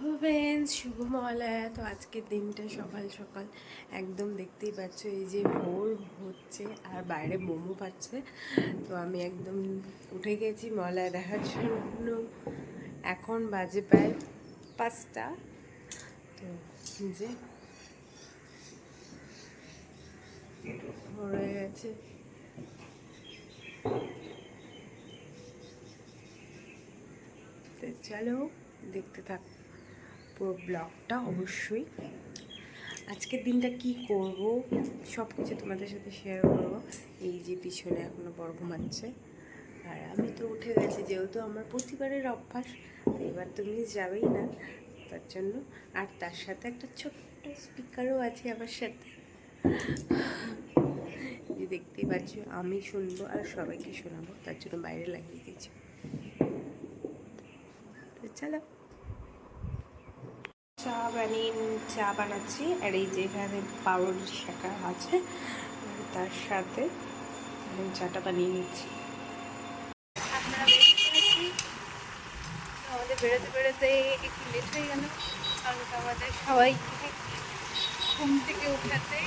Friends, শুভ মহালয়া। তো আজকের দিনটা সকাল সকাল একদম দেখতেই পাচ্ছ, এই যে ভোর হচ্ছে আর বাইরে মোমো পাচ্ছে। তো আমি একদম উঠে গেছি মহালয়া দেখার জন্য। এখন বাজে প্রায় 5টা। তো যে ভোর হয়ে গেছে। তো চলো দেখতে থাক পুরো ব্লগটা। অবশ্যই আজকের দিনটা কি করব সব কিছু তোমাদের সাথে শেয়ার করবো। এই যে পিছনে এখনো বড় ঘুমাচ্ছে আর আমি তো উঠে গেছি, যেহেতু আমার প্রতিবারের অভ্যাস। তো এবার তো মিস যাবেই না, তার জন্য। আর তার সাথে একটা ছোট্ট স্পিকারও আছে আমার সাথে, যে দেখতেই পাচ্ছ আমি শুনবো আর সবাইকে শোনাবো, তার জন্য বাইরে লাগিয়ে দিয়েছি। তো চলো চা বানাচ্ছি। আর এই যে এখানে পাউরুটি শাঁকা আছে, তার সাথে আমি চাটা বানিয়ে নিচ্ছি। আমরা আমাদের বেরোতে বেরোতে একটু লেট হয়ে গেল, কারণ আমাদের সবাইকে ঘুম থেকে উঠাতে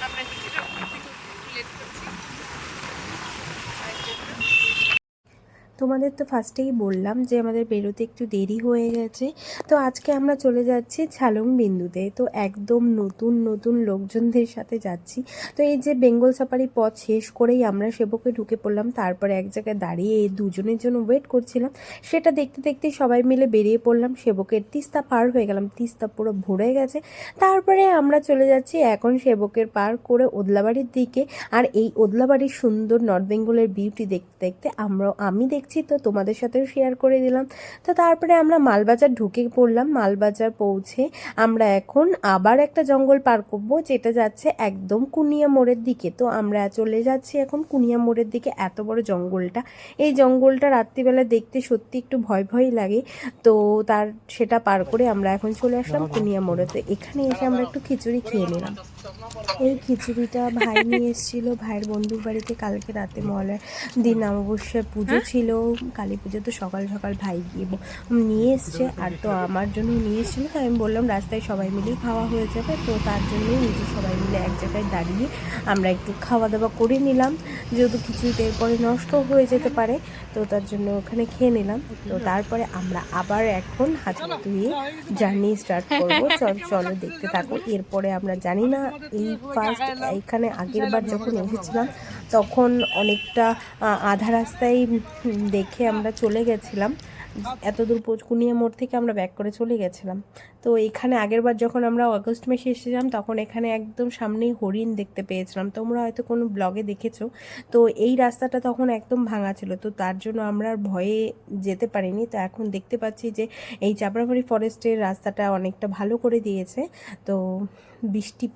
আমরা কিছুটা ঘুম থেকে উঠতে লেট করছি। তোমাদের তো ফার্স্টেই বললাম যে আমাদের বেরোতে একটু দেরি হয়ে গেছে। তো আজকে আমরা চলে যাচ্ছি ঝালং বিন্দুতে। তো একদম নতুন নতুন লোকজনদের সাথে যাচ্ছি। তো এই যে বেঙ্গল সাফারি পথ শেষ করেই আমরা সেবকে ঢুকে পড়লাম। তারপরে এক জায়গায় দাঁড়িয়ে দুজনের জন্য ওয়েট করছিলাম। সেটা দেখতে দেখতে সবাই মিলে বেরিয়ে পড়লাম। সেবকের তিস্তা পার হয়ে গেলাম, তিস্তা পুরো ভরে গেছে। তারপরে আমরা চলে যাচ্ছি এখন সেবকের পার করে ওদলাবাড়ির দিকে। আর এই ওদলাবাড়ির সুন্দর নর্থ বেঙ্গলের বিউটি দেখতে দেখতে আমি দেখছি, তো তোমাদের সাথেও শেয়ার করে দিলাম। তো তারপরে আমরা মালবাজার ঢুকে পড়লাম। মালবাজার পৌঁছে আমরা এখন আবার একটা জঙ্গল পার করবো, যেটা যাচ্ছে একদম কুনিয়া মোড়ের দিকে। তো আমরা চলে যাচ্ছি এখন কুনিয়া মোড়ের দিকে। এত বড় জঙ্গলটা, এই জঙ্গলটা রাত্রিবেলা দেখতে সত্যি একটু ভয় ভয় লাগে। তো সেটা পার করে আমরা এখন চলে আসলাম কুনিয়া মোড়ে। তো এখানে এসে আমরা একটু খিচুড়ি খেয়ে নিলাম। এই খিচুড়িটা ভাই নিয়ে এসেছিলো ভাইয়ের বন্ধুর বাড়িতে। কালকে রাতে মহালয়ার দিন অমাবস্যার পুজো ছিল, কালী পুজো। তো সকাল সকাল ভাই গিয়ে নিয়ে এসছে, আর তো আমার জন্য নিয়ে এসেছিলো। তো আমি বললাম রাস্তায় সবাই মিলেই খাওয়া হয়ে যাবে। তো তার জন্যই এই যে সবাই মিলে এক জায়গায় দাঁড়িয়ে আমরা একটু খাওয়া দাওয়া করে নিলাম, যেহেতু খিচুড়িটা এরপরে নষ্ট হয়ে যেতে পারে। তো তার জন্য ওখানে খেয়ে নিলাম। তো তারপরে আমরা আবার এখন হাত ধুয়ে জার্নি স্টার্ট করবো। চলো দেখতে থাকো। এরপরে আমরা জানি না, এই ফার্স্ট এইখানে আগের বার যখন এসেছিলাম তখন অনেকটা আধা রাস্তায় দেখে আমরা চলে গেছিলাম। এতদূর কুনিয়া মোড় থেকে আমরা ব্যাক করে চলে গেছিলাম। তো এখানে আগেরবার যখন আমরা অগস্ট মাসে এসেছিলাম তখন এখানে একদম সামনেই হরিণ দেখতে পেয়েছিলাম, তোমরা হয়তো কোনো ব্লগে দেখেছো। তো এই রাস্তাটা তখন একদম ভাঙা ছিল, তো তার জন্য আমরা আর ভয়ে যেতে পারিনি। তো এখন দেখতে পাচ্ছি যে এই চাপড়াবাড়ি ফরেস্টের রাস্তাটা অনেকটা ভালো করে দিয়েছে। তো বৃষ্টি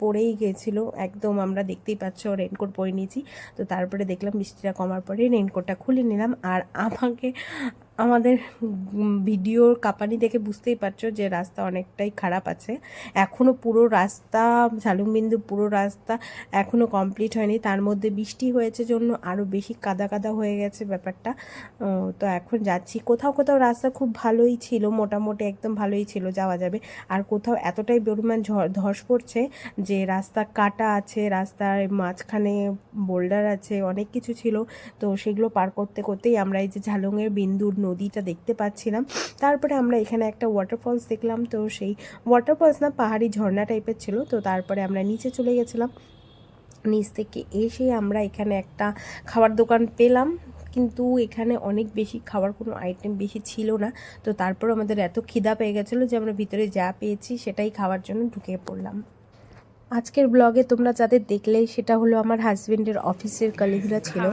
পড়েই গেছিলো একদম, আমরা দেখতেই পাচ্ছ রেনকোট পরে নিয়েছি। তো তারপরে দেখলাম বৃষ্টিটা কমার পরে রেনকোটটা খুলে নিলাম। আর আমাদের ভিডিওর কাঁপানি দেখে বুঝতেই পারছো যে রাস্তা অনেকটাই খারাপ আছে। এখনও পুরো রাস্তা ঝালুংবিন্দু পুরো রাস্তা এখনও কমপ্লিট হয়নি, তার মধ্যে বৃষ্টি হয়েছে জন্য আরও বেশি কাদা কাদা হয়ে গেছে ব্যাপারটা। তো এখন যাচ্ছি, কোথাও কোথাও রাস্তা খুব ভালোই ছিল, মোটামুটি একদম ভালোই ছিল, যাওয়া যাবে। আর কোথাও এতটাই পরিমাণ ধস পড়ছে যে রাস্তা কাটা আছে, রাস্তার মাঝখানে বোল্ডার আছে, অনেক কিছু ছিল। তো সেগুলো পার করতে করতেই আমরা এই যে ঝালংয়ের বিন্দুর নদীটা দেখতে পাচ্ছিলাম। তারপরে আমরা এখানে একটা ওয়াটারফলস দেখলাম। তো সেই ওয়াটারফলস না, পাহাড়ি ঝর্ণা টাইপের ছিল। তো তারপরে আমরা নিচে চলে গেছিলাম। নিচ থেকে এসে আমরা এখানে একটা খাবার দোকান পেলাম, কিন্তু এখানে অনেক বেশি খাবার কোনো আইটেম বেশি ছিল না। তো তারপর আমাদের এত খিদা পেয়ে গেছিলো যে আমরা ভিতরে যা পেয়েছি সেটাই খাওয়ার জন্য ঢুকে পড়লাম। আজকের ব্লগে তোমরা যাদের দেখলে সেটা হলো আমার হাজবেন্ডের অফিসের কলিগরা ছিল,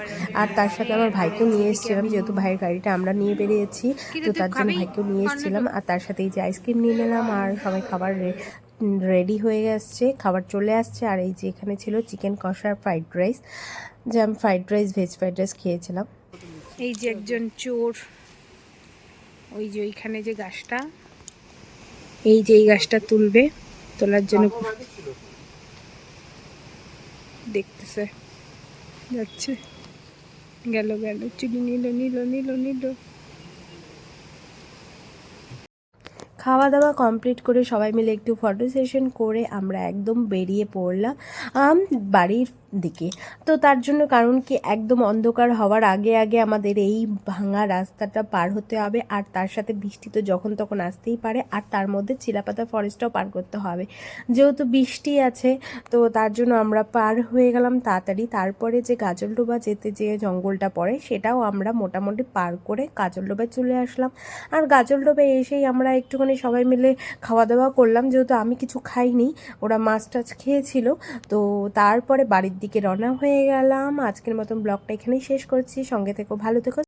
আর তার সাথে আমার ভাইকেও নিয়ে এসেছিলাম, যেহেতু ভাইয়ের গাড়িটা আমরা নিয়ে বেরিয়েছি। তো তার জন্য ভাইকেও নিয়ে এসেছিলাম। আর তার সাথে এই যে আইসক্রিম নিয়ে নিলাম। আর সবাই খাবার রেডি হয়ে গেছে, খাবার চলে আসছে। আর এই যে এখানে ছিল চিকেন কষা আর ফ্রাইড রাইস, যে আমি fried rice veg fried rice খেয়েছিলাম। এই যে একজন চোর, ওই যে ওইখানে যে গাছটা, এই যে এই গাছটা তুলবে, তোলার জন্য দেখতেছে, যাচ্ছে, গেল চুরি নিল। খাওয়া দাওয়া কমপ্লিট করে সবাই মিলে একটু ফটো সেশন করে আমরা একদম বেরিয়ে পড়লাম বাড়ির দিকে। তো তার জন্য কারণ কি একদম অন্ধকার হওয়ার আগে আগে আমাদের এই ভাঙা রাস্তাটা পার হতে হবে, আর তার সাথে বৃষ্টি তো যখন তখন আসতেই পারে, আর তার মধ্যে চিলাপাতা ফরেস্টটাও পার করতে হবে। যেহেতু বৃষ্টি আছে তো তার জন্য আমরা পার হয়ে গেলাম তাড়াতাড়ি। তারপরে যে গাজলডোবা যেতে যে জঙ্গলটা পড়ে সেটাও আমরা মোটামুটি পার করে গাজলডোবায় চলে আসলাম। আর গাজলডোবায় এসেই আমরা একটুখানি সবাই মিলে খাওয়া দাওয়া করলাম, যেহেতু আমি কিছু খাইনি, ওরা মাছ টাছ খেয়েছিল। তো তারপরে বাড়ির দিকে রওনা হয়ে গেলাম। আজকের মতন ব্লগটা এখানেই শেষ করছি। সঙ্গে থেকো, ভালো থেকো।